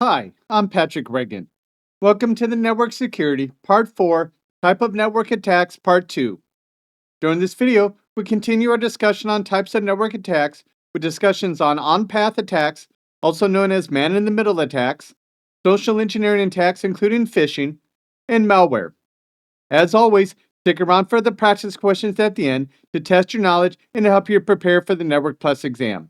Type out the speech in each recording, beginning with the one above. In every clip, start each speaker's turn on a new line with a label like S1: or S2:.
S1: Hi, I'm Patrick Reagan. Welcome to the Network Security, Part 4, Type of Network Attacks, Part 2. During this video, we continue our discussion on types of network attacks with discussions on-path attacks, also known as man-in-the-middle attacks, social engineering attacks including phishing, and malware. As always, stick around for the practice questions at the end to test your knowledge and to help you prepare for the Network Plus exam.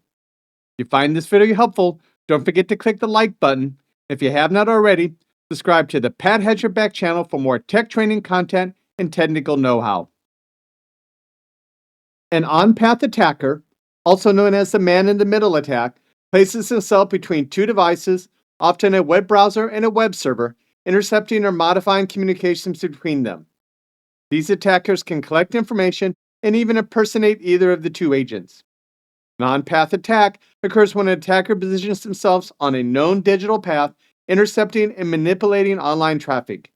S1: If you find this video helpful, don't forget to click the like button. If you have not already, subscribe to the Pat Has Your Back channel for more tech training content and technical know-how. An on-path attacker, also known as the man-in-the-middle attack, places himself between two devices, often a web browser and a web server, intercepting or modifying communications between them. These attackers can collect information and even impersonate either of the two agents. An on-path attack occurs when an attacker positions themselves on a known digital path, intercepting and manipulating online traffic.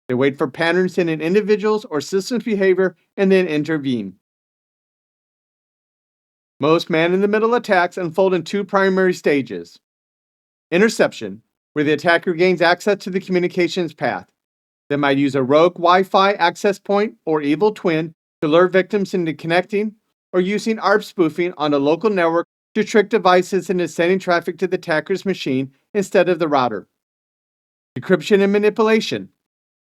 S1: They wait for patterns in an individual's or system's behavior and then intervene. Most man-in-the-middle attacks unfold in two primary stages. Interception, where the attacker gains access to the communications path. They might use a rogue Wi-Fi access point or evil twin to lure victims into connecting, or using ARP spoofing on a local network to trick devices into sending traffic to the attacker's machine instead of the router. Decryption and manipulation.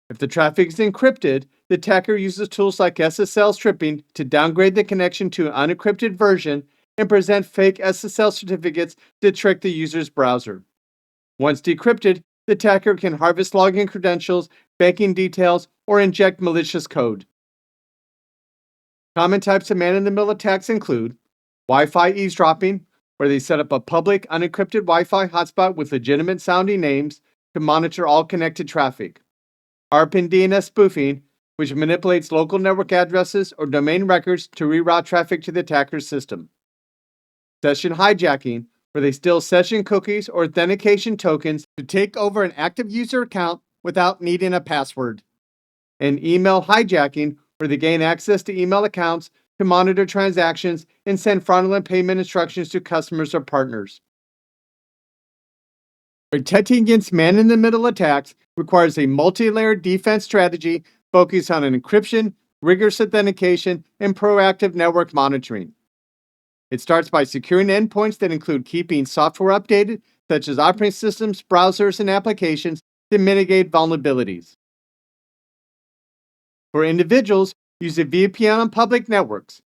S1: If the traffic is encrypted, the attacker uses tools like SSL stripping to downgrade the connection to an unencrypted version and present fake SSL certificates to trick the user's browser. Once decrypted, the attacker can harvest login credentials, banking details, or inject malicious code. Common types of man-in-the-middle attacks include Wi-Fi eavesdropping, where they set up a public unencrypted Wi-Fi hotspot with legitimate sounding names to monitor all connected traffic. ARP and DNS spoofing, which manipulates local network addresses or domain records to reroute traffic to the attacker's system. Session hijacking, where they steal session cookies or authentication tokens to take over an active user account without needing a password. And email hijacking, where they gain access to email accounts to monitor transactions and send fraudulent payment instructions to customers or partners. Protecting against man-in-the-middle attacks requires a multi-layered defense strategy focused on encryption, rigorous authentication, and proactive network monitoring. It starts by securing endpoints that include keeping software updated, such as operating systems, browsers, and applications, to mitigate vulnerabilities. For individuals, use a VPN on public networks.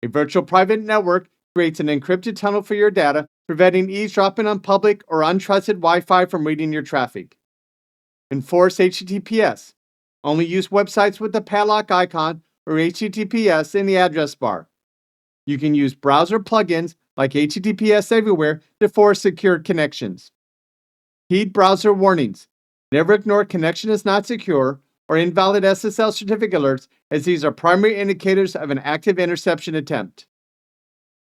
S1: A virtual private network creates an encrypted tunnel for your data, preventing eavesdropping on public or untrusted Wi-Fi from reading your traffic. Enforce HTTPS. Only use websites with the padlock icon or HTTPS in the address bar. You can use browser plugins like HTTPS Everywhere to force secure connections. Heed browser warnings. Never ignore connection is not secure or invalid SSL certificate alerts, as these are primary indicators of an active interception attempt.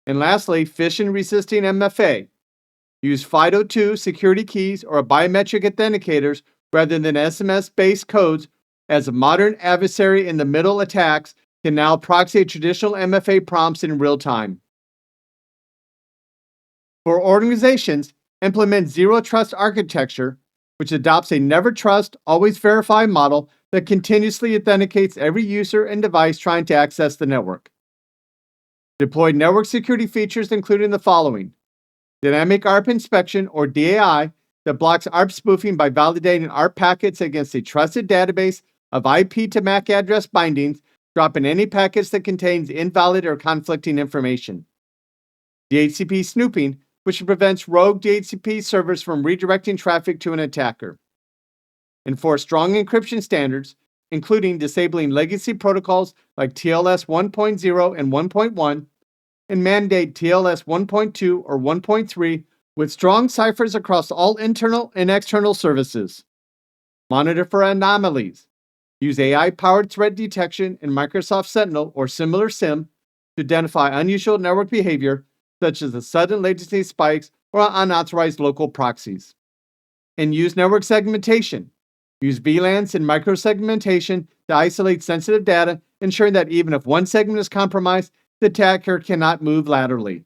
S1: And lastly, phishing resisting MFA. Use FIDO2 security keys or biometric authenticators rather than SMS-based codes, as a modern adversary in the middle attacks can now proxy traditional MFA prompts in real time. For organizations, implement Zero Trust architecture, which adopts a never trust, always verify model that continuously authenticates every user and device trying to access the network. Deploy network security features including the following: Dynamic ARP inspection, or DAI, that blocks ARP spoofing by validating ARP packets against a trusted database of IP to MAC address bindings, dropping any packets that contains invalid or conflicting information. DHCP snooping, which prevents rogue DHCP servers from redirecting traffic to an attacker. Enforce strong encryption standards, including disabling legacy protocols like TLS 1.0 and 1.1, and mandate TLS 1.2 or 1.3 with strong ciphers across all internal and external services. Monitor for anomalies. Use AI-powered threat detection in Microsoft Sentinel or similar SIM to identify unusual network behavior, such as the sudden latency spikes or unauthorized local proxies. And use network segmentation. Use VLANs and microsegmentation to isolate sensitive data, ensuring that even if one segment is compromised, the attacker cannot move laterally.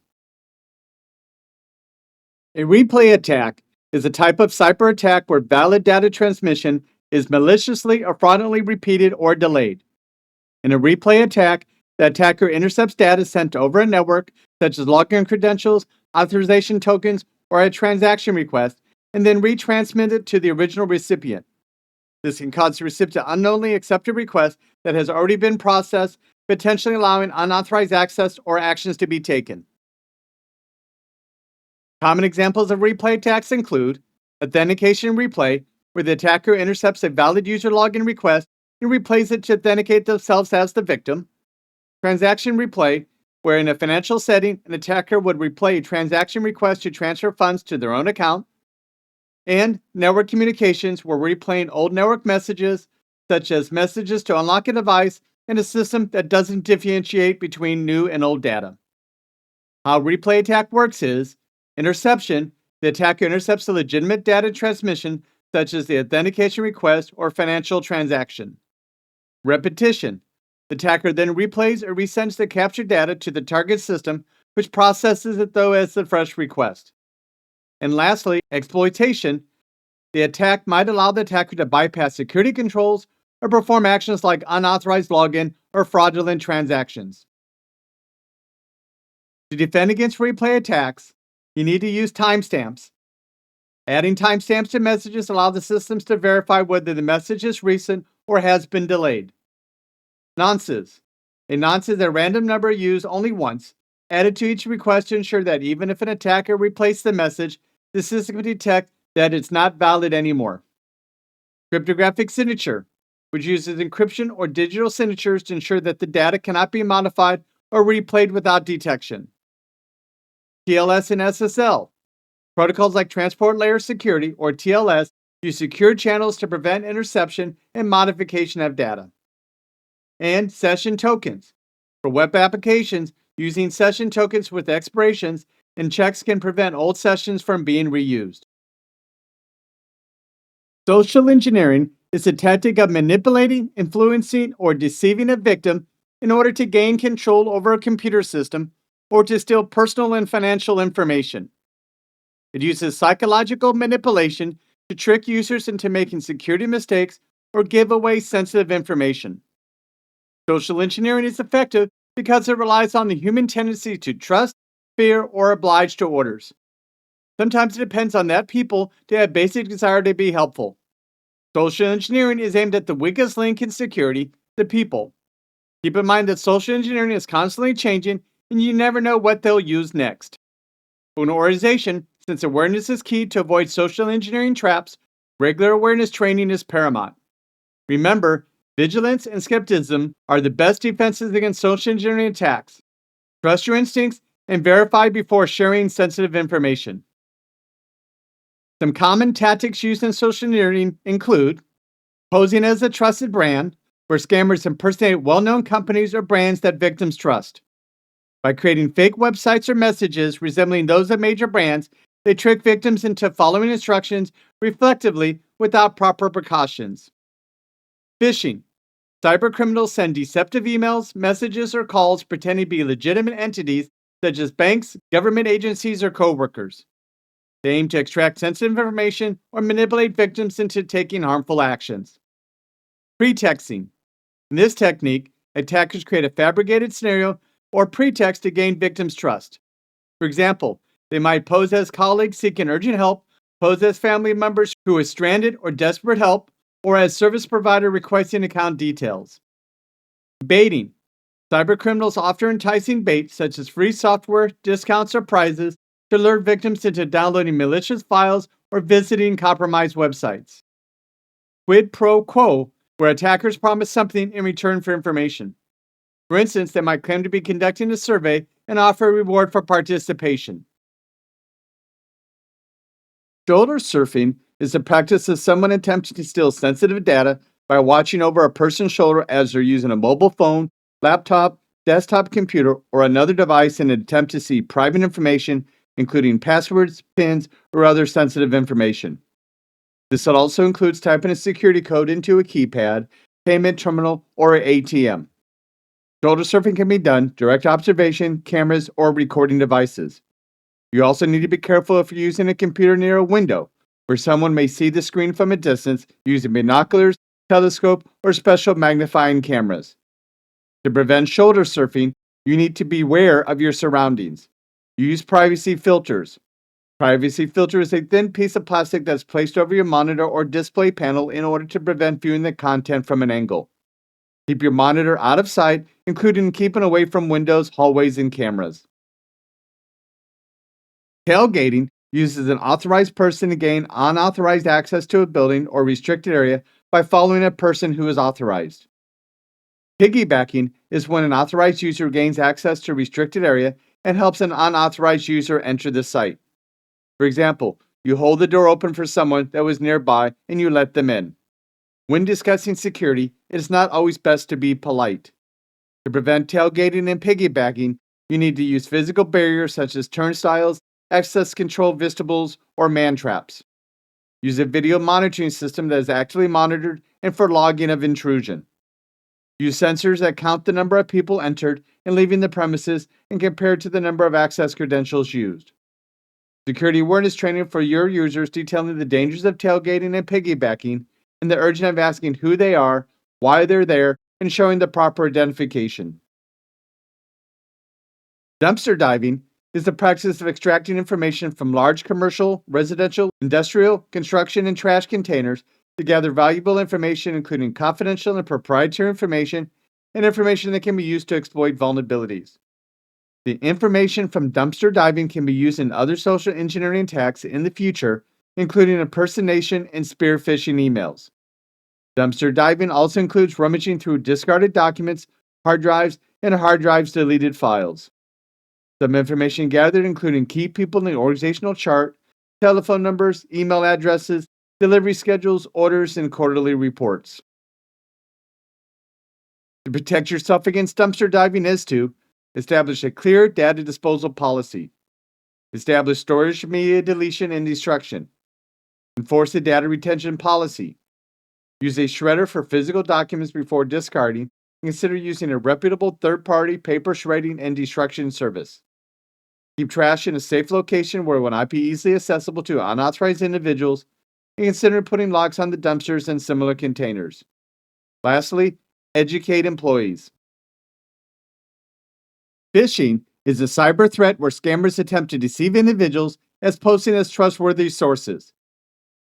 S1: A replay attack is a type of cyber attack where valid data transmission is maliciously or fraudulently repeated or delayed. In a replay attack, the attacker intercepts data sent over a network, such as login credentials, authorization tokens, or a transaction request, and then retransmits it to the original recipient. This can cause the recipient to unknowingly accept a request that has already been processed, potentially allowing unauthorized access or actions to be taken. Common examples of replay attacks include authentication replay, where the attacker intercepts a valid user login request and replays it to authenticate themselves as the victim. Transaction replay, where in a financial setting, an attacker would replay a transaction request to transfer funds to their own account. And network communications, where we're replaying old network messages, such as messages to unlock a device in a system that doesn't differentiate between new and old data. How a replay attack works is interception. The attacker intercepts a legitimate data transmission, such as the authentication request or financial transaction. Repetition. The attacker then replays or resends the captured data to the target system, which processes it though as a fresh request. And lastly, exploitation. The attack might allow the attacker to bypass security controls or perform actions like unauthorized login or fraudulent transactions. To defend against replay attacks, you need to use timestamps. Adding timestamps to messages allows the systems to verify whether the message is recent or has been delayed. Nonces. A nonce is a random number used only once, added to each request to ensure that even if an attacker replaced the message, the system can detect that it's not valid anymore. Cryptographic signature, which uses encryption or digital signatures to ensure that the data cannot be modified or replayed without detection. TLS and SSL. Protocols like Transport Layer Security, or TLS, use secure channels to prevent interception and modification of data. And session tokens. For web applications, using session tokens with expirations and checks can prevent old sessions from being reused. Social engineering is a tactic of manipulating, influencing, or deceiving a victim in order to gain control over a computer system or to steal personal and financial information. It uses psychological manipulation to trick users into making security mistakes or give away sensitive information. Social engineering is effective because it relies on the human tendency to trust, fear, or oblige to orders. Sometimes it depends on that people to have basic desire to be helpful. Social engineering is aimed at the weakest link in security, the people. Keep in mind that social engineering is constantly changing and you never know what they'll use next. For an organization, since awareness is key to avoid social engineering traps, regular awareness training is paramount. Remember, vigilance and skepticism are the best defenses against social engineering attacks. Trust your instincts and verify before sharing sensitive information. Some common tactics used in social engineering include posing as a trusted brand, where scammers impersonate well-known companies or brands that victims trust. By creating fake websites or messages resembling those of major brands, they trick victims into following instructions reflectively without proper precautions. Phishing. Cybercriminals send deceptive emails, messages, or calls pretending to be legitimate entities such as banks, government agencies, or coworkers. They aim to extract sensitive information or manipulate victims into taking harmful actions. Pretexting. In this technique, attackers create a fabricated scenario or pretext to gain victims' trust. For example, they might pose as colleagues seeking urgent help, pose as family members who are stranded or desperate help, or as service provider requesting account details. Baiting. Cybercriminals offer enticing bait such as free software, discounts, or prizes to lure victims into downloading malicious files or visiting compromised websites. Quid pro quo, where attackers promise something in return for information. For instance, they might claim to be conducting a survey and offer a reward for participation. Shoulder surfing is the practice of someone attempting to steal sensitive data by watching over a person's shoulder as they're using a mobile phone, laptop, desktop computer, or another device in an attempt to see private information, including passwords, PINs, or other sensitive information. This also includes typing a security code into a keypad, payment terminal, or an ATM. Shoulder surfing can be done direct observation, cameras, or recording devices. You also need to be careful if you're using a computer near a window, where someone may see the screen from a distance using binoculars, telescope, or special magnifying cameras. To prevent shoulder surfing, you need to be aware of your surroundings. Use privacy filters. Privacy filter is a thin piece of plastic that's placed over your monitor or display panel in order to prevent viewing the content from an angle. Keep your monitor out of sight, including keeping away from windows, hallways, and cameras. Tailgating uses an authorized person to gain unauthorized access to a building or restricted area by following a person who is authorized. Piggybacking is when an authorized user gains access to a restricted area and helps an unauthorized user enter the site. For example, you hold the door open for someone that was nearby and you let them in. When discussing security, it is not always best to be polite. To prevent tailgating and piggybacking, you need to use physical barriers such as turnstiles, access control vestibules, or man traps. Use a video monitoring system that is actively monitored and for logging of intrusion. Use sensors that count the number of people entered and leaving the premises and compare it to the number of access credentials used. Security awareness training for your users detailing the dangers of tailgating and piggybacking and the urgent of asking who they are, why they're there, and showing the proper identification. Dumpster diving is the practice of extracting information from large commercial, residential, industrial, construction, and trash containers to gather valuable information, including confidential and proprietary information and information that can be used to exploit vulnerabilities. The information from dumpster diving can be used in other social engineering attacks in the future, including impersonation and spear phishing emails. Dumpster diving also includes rummaging through discarded documents, hard drives, and hard drives deleted files. Some information gathered including key people in the organizational chart, telephone numbers, email addresses, delivery schedules, orders, and quarterly reports. To protect yourself against dumpster diving is to establish a clear data disposal policy, establish storage media deletion and destruction, enforce a data retention policy, use a shredder for physical documents before discarding, and consider using a reputable third-party paper shredding and destruction service. Keep trash in a safe location where it will not be easily accessible to unauthorized individuals, and consider putting locks on the dumpsters and similar containers. Lastly, educate employees. Phishing is a cyber threat where scammers attempt to deceive individuals as posing as trustworthy sources.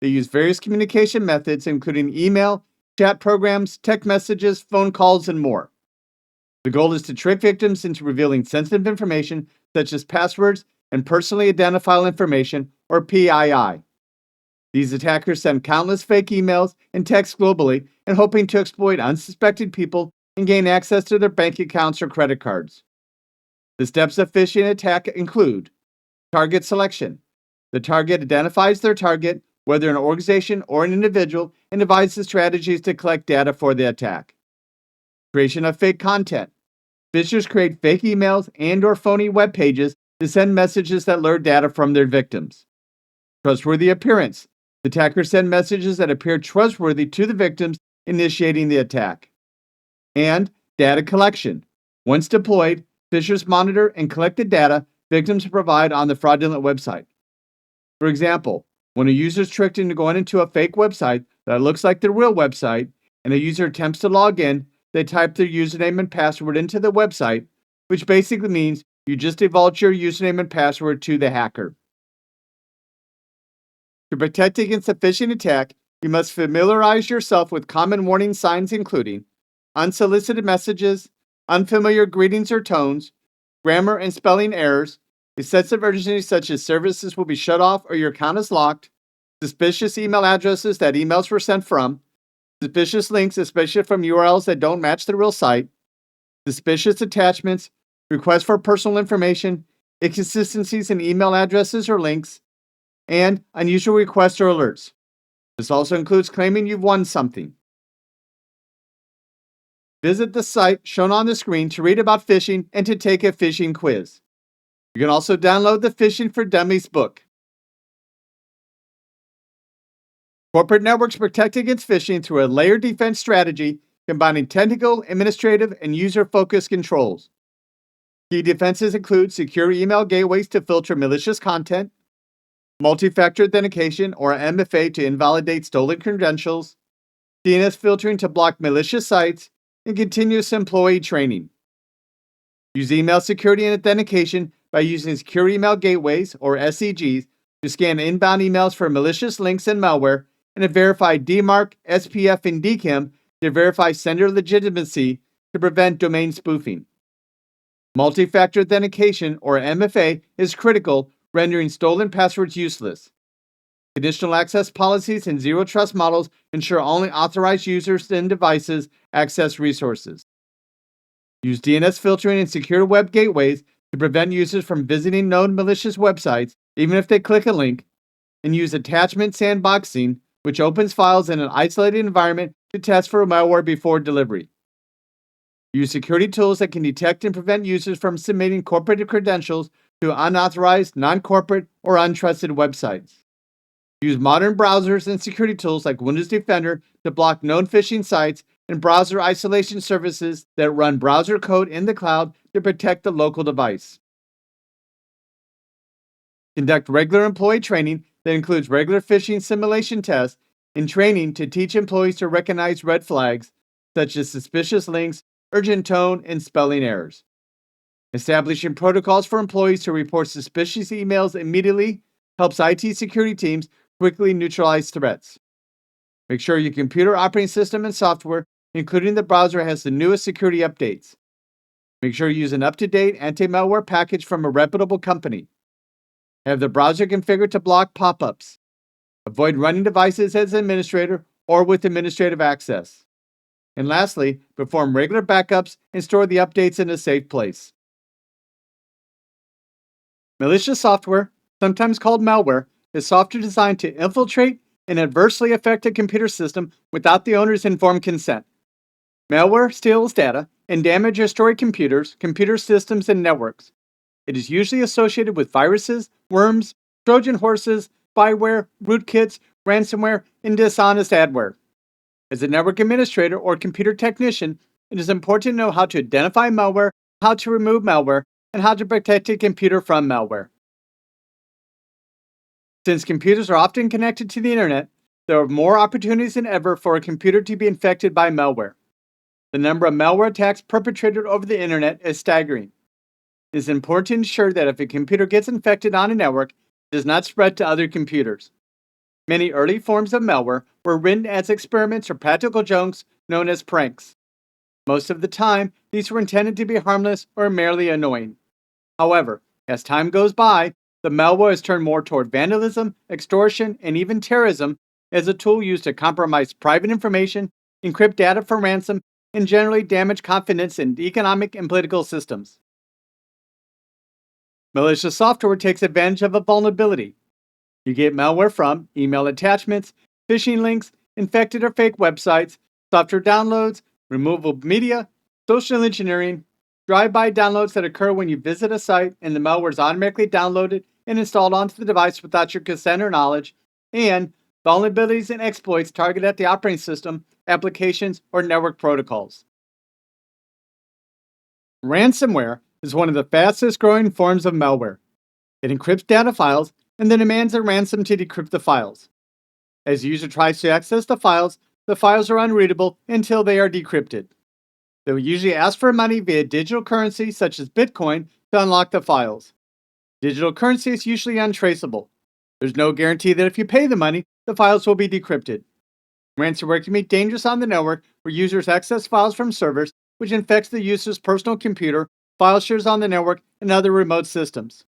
S1: They use various communication methods, including email, chat programs, text messages, phone calls, and more. The goal is to trick victims into revealing sensitive information such as passwords and personally identifiable information, or PII. These attackers send countless fake emails and texts globally and hoping to exploit unsuspecting people and gain access to their bank accounts or credit cards. The steps of phishing attack include target selection. The target identifies their target, whether an organization or an individual, and devises strategies to collect data for the attack. Creation of fake content. Phishers create fake emails and/or phony web pages to send messages that lure data from their victims. Trustworthy appearance. The attackers send messages that appear trustworthy to the victims, initiating the attack. And data collection. Once deployed, phishers monitor and collect the data victims provide on the fraudulent website. For example, when a user is tricked into going into a fake website that looks like the real website, and a user attempts to log in, they type their username and password into the website, which basically means you just divulge your username and password to the hacker. To protect against a phishing attack, you must familiarize yourself with common warning signs including unsolicited messages, unfamiliar greetings or tones, grammar and spelling errors, a sense of urgency such as services will be shut off or your account is locked, suspicious email addresses that emails were sent from, suspicious links, especially from URLs that don't match the real site, suspicious attachments, requests for personal information, inconsistencies in email addresses or links, and unusual requests or alerts. This also includes claiming you've won something. Visit the site shown on the screen to read about phishing and to take a phishing quiz. You can also download the Phishing for Dummies book. Corporate networks protect against phishing through a layered defense strategy combining technical, administrative, and user-focused controls. Key defenses include secure email gateways to filter malicious content, multi-factor authentication or MFA to invalidate stolen credentials, DNS filtering to block malicious sites, and continuous employee training. Use email security and authentication by using secure email gateways, or SCGs, to scan inbound emails for malicious links and malware, and to verify DMARC, SPF, and DKIM to verify sender legitimacy to prevent domain spoofing. Multi-factor authentication, or MFA, is critical, rendering stolen passwords useless. Conditional access policies and zero trust models ensure only authorized users and devices access resources. Use DNS filtering and secure web gateways to prevent users from visiting known malicious websites, even if they click a link, and use attachment sandboxing, which opens files in an isolated environment to test for malware before delivery. Use security tools that can detect and prevent users from submitting corporate credentials to unauthorized, non-corporate, or untrusted websites. Use modern browsers and security tools like Windows Defender to block known phishing sites and browser isolation services that run browser code in the cloud to protect the local device. Conduct regular employee training that includes regular phishing simulation tests and training to teach employees to recognize red flags, such as suspicious links, urgent tone, and spelling errors. Establishing protocols for employees to report suspicious emails immediately helps IT security teams quickly neutralize threats. Make sure your computer operating system and software, including the browser, has the newest security updates. Make sure you use an up-to-date anti-malware package from a reputable company. Have the browser configured to block pop-ups. Avoid running devices as administrator or with administrative access. And lastly, perform regular backups and store the updates in a safe place. Malicious software, sometimes called malware, is software designed to infiltrate and adversely affect a computer system without the owner's informed consent. Malware steals data and damages or destroys computers, computer systems, and networks. It is usually associated with viruses, worms, Trojan horses, spyware, rootkits, ransomware, and dishonest adware. As a network administrator or computer technician, it is important to know how to identify malware, how to remove malware, and how to protect a computer from malware. Since computers are often connected to the internet, there are more opportunities than ever for a computer to be infected by malware. The number of malware attacks perpetrated over the internet is staggering. It is important to ensure that if a computer gets infected on a network, it does not spread to other computers. Many early forms of malware were written as experiments or practical jokes known as pranks. Most of the time, these were intended to be harmless or merely annoying. However, as time goes by, the malware has turned more toward vandalism, extortion, and even terrorism as a tool used to compromise private information, encrypt data for ransom, and generally damage confidence in economic and political systems. Malicious software takes advantage of a vulnerability. You get malware from email attachments, phishing links, infected or fake websites, software downloads, removal of media, social engineering, drive-by downloads that occur when you visit a site and the malware is automatically downloaded and installed onto the device without your consent or knowledge, and vulnerabilities and exploits targeted at the operating system, applications, or network protocols. Ransomware is one of the fastest growing forms of malware. It encrypts data files and then demands a ransom to decrypt the files. As the user tries to access the files are unreadable until they are decrypted. They will usually ask for money via digital currency such as Bitcoin to unlock the files. Digital currency is usually untraceable. There's no guarantee that if you pay the money, the files will be decrypted. Ransomware can be dangerous on the network where users access files from servers, which infects the user's personal computer, file shares on the network, and other remote systems.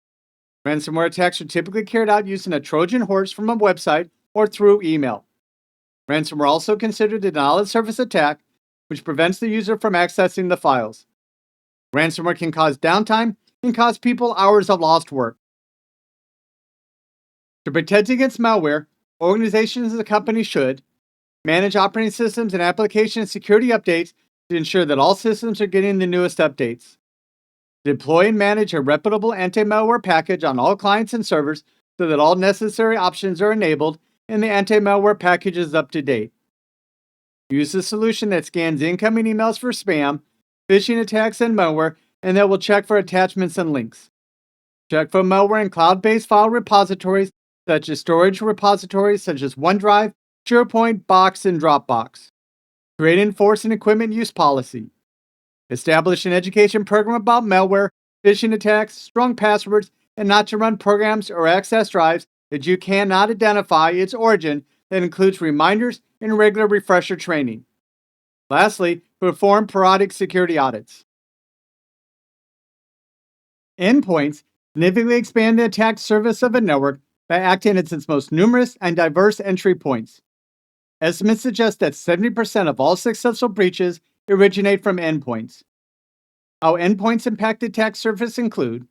S1: Ransomware attacks are typically carried out using a Trojan horse from a website or through email. Ransomware also considered a denial-of-service attack, which prevents the user from accessing the files. Ransomware can cause downtime and cost people hours of lost work. To protect against malware, organizations and companies should manage operating systems and application security updates to ensure that all systems are getting the newest updates. Deploy and manage a reputable anti-malware package on all clients and servers so that all necessary options are enabled and the anti-malware package is up to date. Use a solution that scans incoming emails for spam, phishing attacks, and malware, and that will check for attachments and links. Check for malware in cloud-based file repositories such as storage repositories such as OneDrive, SharePoint, Box, and Dropbox. Create and enforce an equipment use policy. Establish an education program about malware, phishing attacks, strong passwords, and not to run programs or access drives that you cannot identify its origin. That includes reminders and regular refresher training. Lastly, perform periodic security audits. Endpoints significantly expand the attack surface of a network by acting as its most numerous and diverse entry points. Estimates suggest that 70% of all successful breaches originate from endpoints. How endpoints impact the attack surface include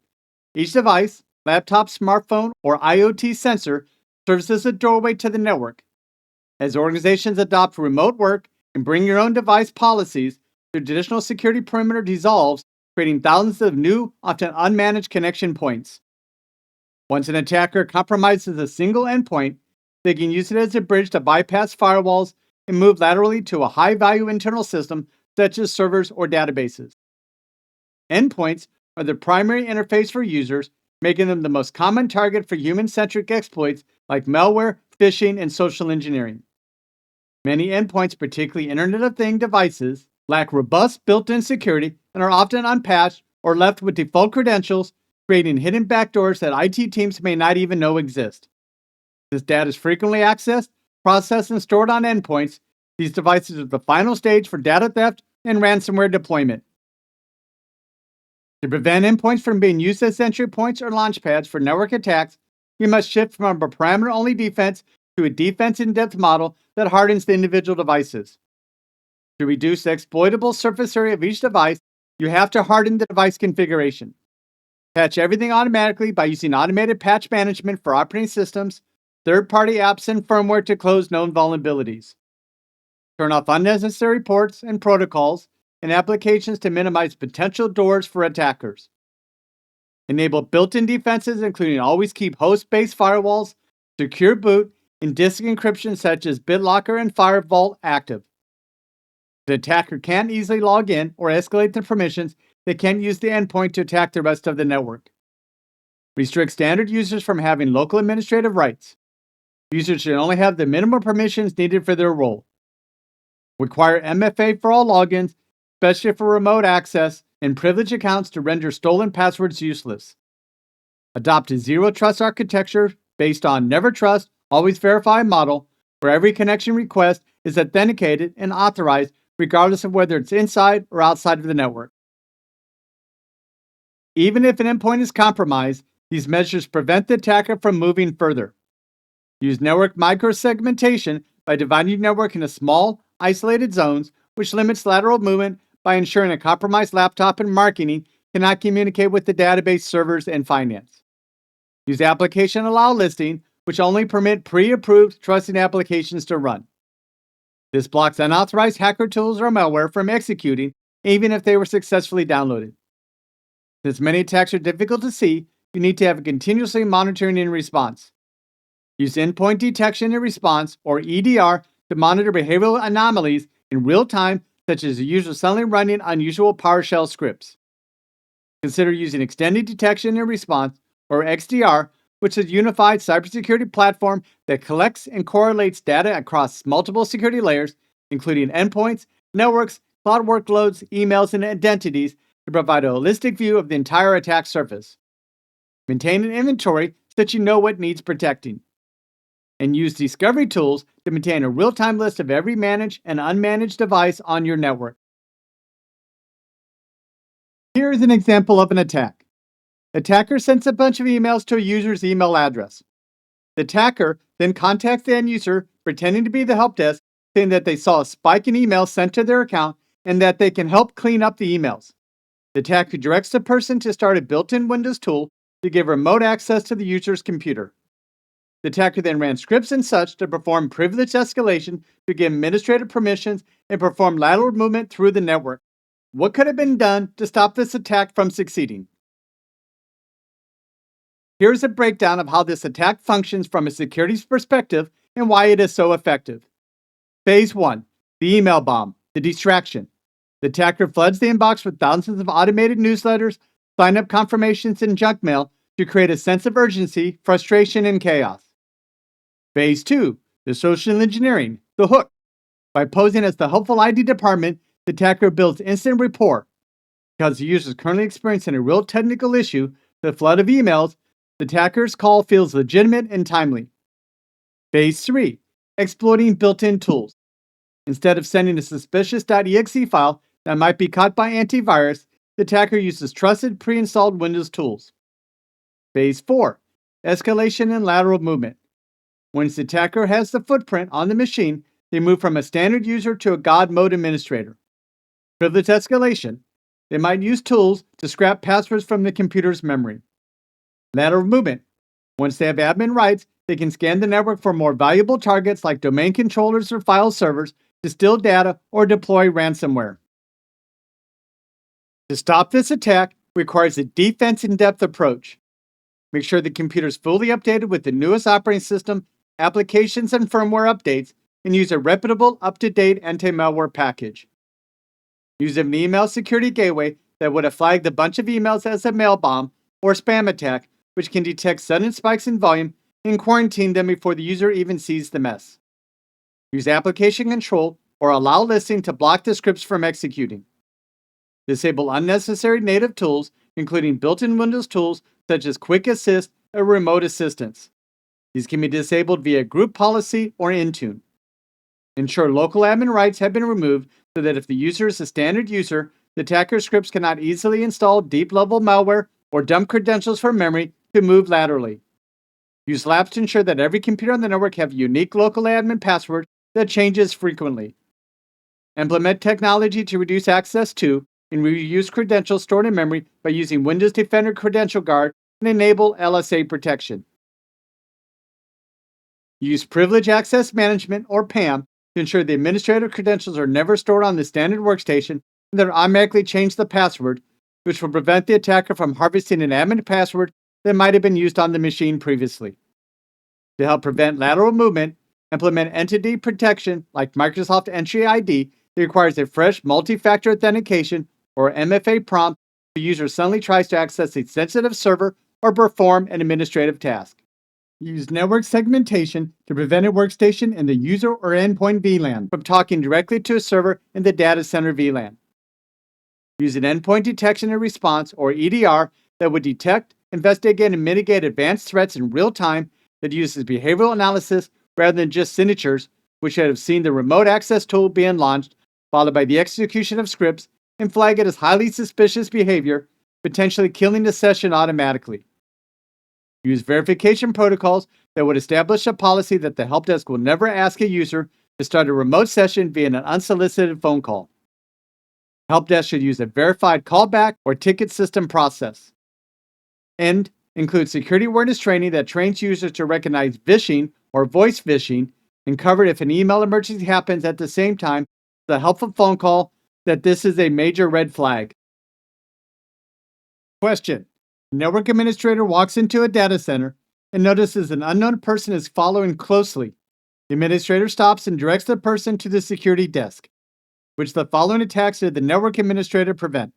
S1: each device, laptop, smartphone, or IoT sensor serves as a doorway to the network. As organizations adopt remote work and bring your own device policies, the traditional security perimeter dissolves, creating thousands of new, often unmanaged connection points. Once an attacker compromises a single endpoint, they can use it as a bridge to bypass firewalls and move laterally to a high-value internal system such as servers or databases. Endpoints are the primary interface for users, making them the most common target for human-centric exploits like malware, phishing, and social engineering. Many endpoints, particularly Internet of Things devices, lack robust built-in security and are often unpatched or left with default credentials, creating hidden backdoors that IT teams may not even know exist. This data is frequently accessed, processed, and stored on endpoints. These devices are the final stage for data theft and ransomware deployment. To prevent endpoints from being used as entry points or launchpads for network attacks, we must shift from a parameter-only defense to a defense-in-depth model that hardens the individual devices. To reduce the exploitable surface area of each device, you have to harden the device configuration. Patch everything automatically by using automated patch management for operating systems, third-party apps, and firmware to close known vulnerabilities. Turn off unnecessary ports and protocols and applications to minimize potential doors for attackers. Enable built-in defenses, including always keep host-based firewalls, secure boot, and disk encryption such as BitLocker and FireVault active. If the attacker can't easily log in or escalate the permissions, they can't use the endpoint to attack the rest of the network. Restrict standard users from having local administrative rights. Users should only have the minimum permissions needed for their role. Require MFA for all logins, especially for remote access, and privilege accounts to render stolen passwords useless. Adopt a zero-trust architecture based on never trust, always verify model, where every connection request is authenticated and authorized regardless of whether it's inside or outside of the network. Even if an endpoint is compromised, these measures prevent the attacker from moving further. Use network microsegmentation by dividing your network into small, isolated zones, which limits lateral movement by ensuring a compromised laptop and marketing cannot communicate with the database servers and finance. Use application allow listing, which only permit pre-approved trusted applications to run. This blocks unauthorized hacker tools or malware from executing, even if they were successfully downloaded. Since many attacks are difficult to see, you need to have continuously monitoring in response. Use endpoint detection and response, or EDR, to monitor behavioral anomalies in real time, such as a user suddenly running unusual PowerShell scripts. Consider using extended detection and response, or XDR, which is a unified cybersecurity platform that collects and correlates data across multiple security layers, including endpoints, networks, cloud workloads, emails, and identities, to provide a holistic view of the entire attack surface. Maintain an inventory so that you know what needs protecting. And use discovery tools to maintain a real-time list of every managed and unmanaged device on your network. Here is an example of an attack. The attacker sends a bunch of emails to a user's email address. The attacker then contacts the end user, pretending to be the help desk, saying that they saw a spike in emails sent to their account and that they can help clean up the emails. The attacker directs the person to start a built-in Windows tool to give remote access to the user's computer. The attacker then ran scripts and such to perform privilege escalation to give administrative permissions and perform lateral movement through the network. What could have been done to stop this attack from succeeding? Here's a breakdown of how this attack functions from a security perspective and why it is so effective. Phase 1. The email bomb, the distraction. The attacker floods the inbox with thousands of automated newsletters, sign-up confirmations, and junk mail to create a sense of urgency, frustration, and chaos. Phase 2, the social engineering, the hook. By posing as the helpful ID department, the attacker builds instant rapport. Because the user is currently experiencing a real technical issue, the flood of emails, the attacker's call feels legitimate and timely. Phase 3, exploiting built-in tools. Instead of sending a suspicious.exe file that might be caught by antivirus, the attacker uses trusted pre-installed Windows tools. Phase 4, escalation and lateral movement. Once the attacker has the footprint on the machine, they move from a standard user to a God mode administrator. Privilege escalation. They might use tools to scrap passwords from the computer's memory. Lateral movement. Once they have admin rights, they can scan the network for more valuable targets like domain controllers or file servers to steal data or deploy ransomware. To stop this attack requires a defense in-depth approach. Make sure the computer is fully updated with the newest operating system, applications, and firmware updates, and use a reputable, up-to-date anti-malware package. Use an email security gateway that would have flagged a bunch of emails as a mail bomb or spam attack, which can detect sudden spikes in volume and quarantine them before the user even sees the mess. Use application control or allow listing to block the scripts from executing. Disable unnecessary native tools, including built-in Windows tools such as Quick Assist or Remote Assistance. These can be disabled via group policy or Intune. Ensure local admin rights have been removed so that if the user is a standard user, the attacker scripts cannot easily install deep-level malware or dump credentials from memory to move laterally. Use labs to ensure that every computer on the network have a unique local admin password that changes frequently. Implement technology to reduce access to and reuse credentials stored in memory by using Windows Defender Credential Guard and enable LSA protection. Use Privilege Access Management, or PAM, to ensure the administrator credentials are never stored on the standard workstation and that automatically change the password, which will prevent the attacker from harvesting an admin password that might have been used on the machine previously. To help prevent lateral movement, implement entity protection like Microsoft Entry ID that requires a fresh multi-factor authentication or MFA prompt if the user suddenly tries to access a sensitive server or perform an administrative task. Use network segmentation to prevent a workstation in the user or endpoint VLAN from talking directly to a server in the data center VLAN. Use an endpoint detection and response, or EDR, that would detect, investigate, and mitigate advanced threats in real time that uses behavioral analysis rather than just signatures, which should have seen the remote access tool being launched, followed by the execution of scripts, and flag it as highly suspicious behavior, potentially killing the session automatically. Use verification protocols that would establish a policy that the help desk will never ask a user to start a remote session via an unsolicited phone call. Help desk should use a verified callback or ticket system process. And include security awareness training that trains users to recognize phishing or voice phishing and cover it if an email emergency happens at the same time as a helpful phone call that this is a major red flag. Question. Network administrator walks into a data center and notices an unknown person is following closely. The administrator stops and directs the person to the security desk, which the following attacks did the network administrator prevent.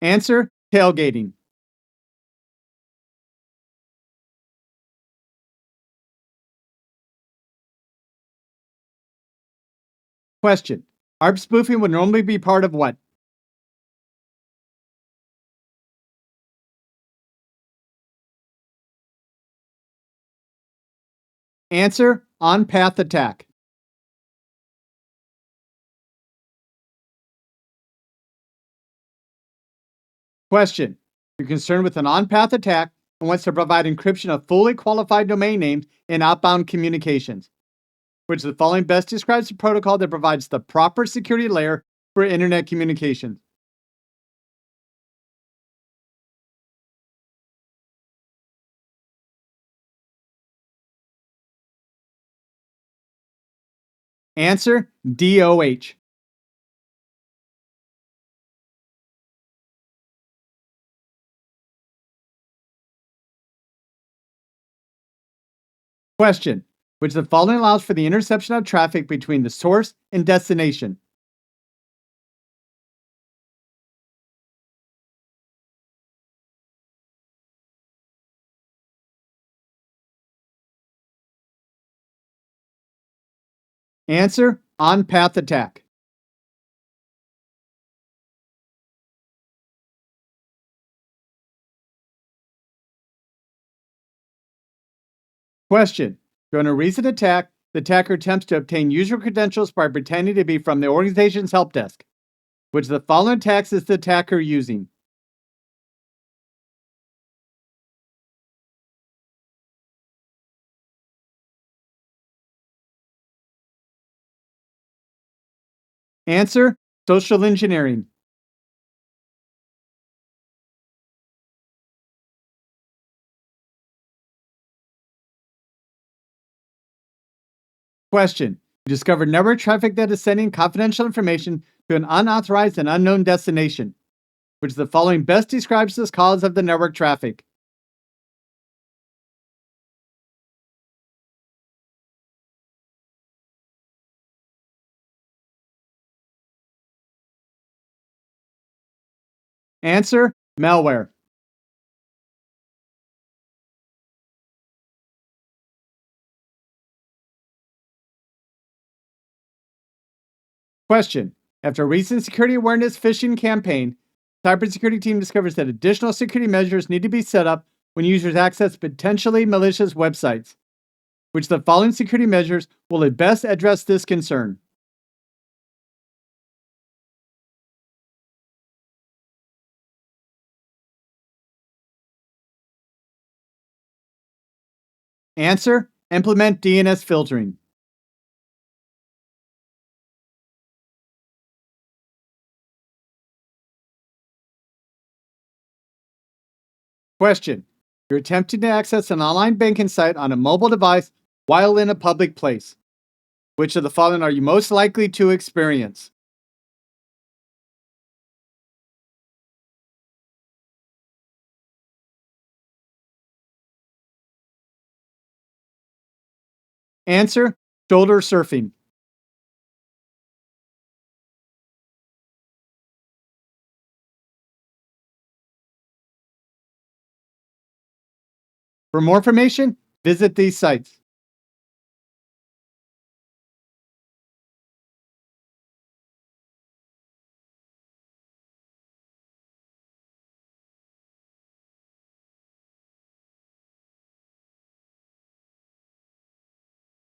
S1: Answer: tailgating. Question. ARP spoofing would normally be part of what? Answer: on-path attack. Question. You're concerned with an on-path attack and wants to provide encryption of fully qualified domain names in outbound communications. Which of the following best describes the protocol that provides the proper security layer for internet communications? Answer: DOH. Question. Which of the following allows for the interception of traffic between the source and destination? Answer: on-path attack. Question: during a recent attack, the attacker attempts to obtain user credentials by pretending to be from the organization's help desk. Which of the following attacks is the attacker using? Answer: social engineering. Question: you discovered network traffic that is sending confidential information to an unauthorized and unknown destination. Which of the following best describes this cause of the network traffic? Answer: malware. Question: after a recent security awareness phishing campaign, cybersecurity team discovers that additional security measures need to be set up when users access potentially malicious websites. Which of the following security measures will at best address this concern? Answer: implement DNS filtering. Question: you're attempting to access an online banking site on a mobile device while in a public place. Which of the following are you most likely to experience? Answer: shoulder surfing. For more information, visit these sites.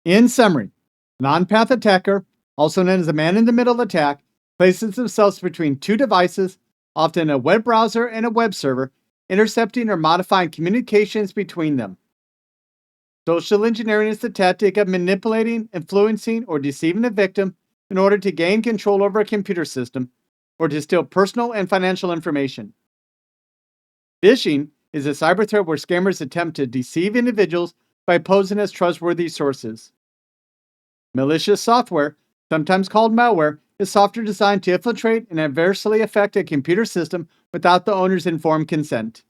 S1: In summary, an on-path attacker, also known as a man-in-the-middle attack, places themselves between two devices, often a web browser and a web server, intercepting or modifying communications between them. Social engineering is the tactic of manipulating, influencing, or deceiving a victim in order to gain control over a computer system or to steal personal and financial information. Phishing is a cyber threat where scammers attempt to deceive individuals by posing as trustworthy sources. Malicious software, sometimes called malware, is software designed to infiltrate and adversely affect a computer system without the owner's informed consent.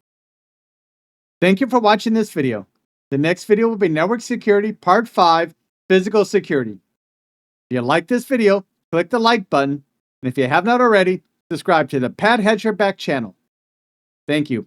S1: Thank you for watching this video. The next video will be Network Security Part 5, Physical Security. If you like this video, click the like button, and if you have not already, subscribe to the Pat Hedger Back channel. Thank you.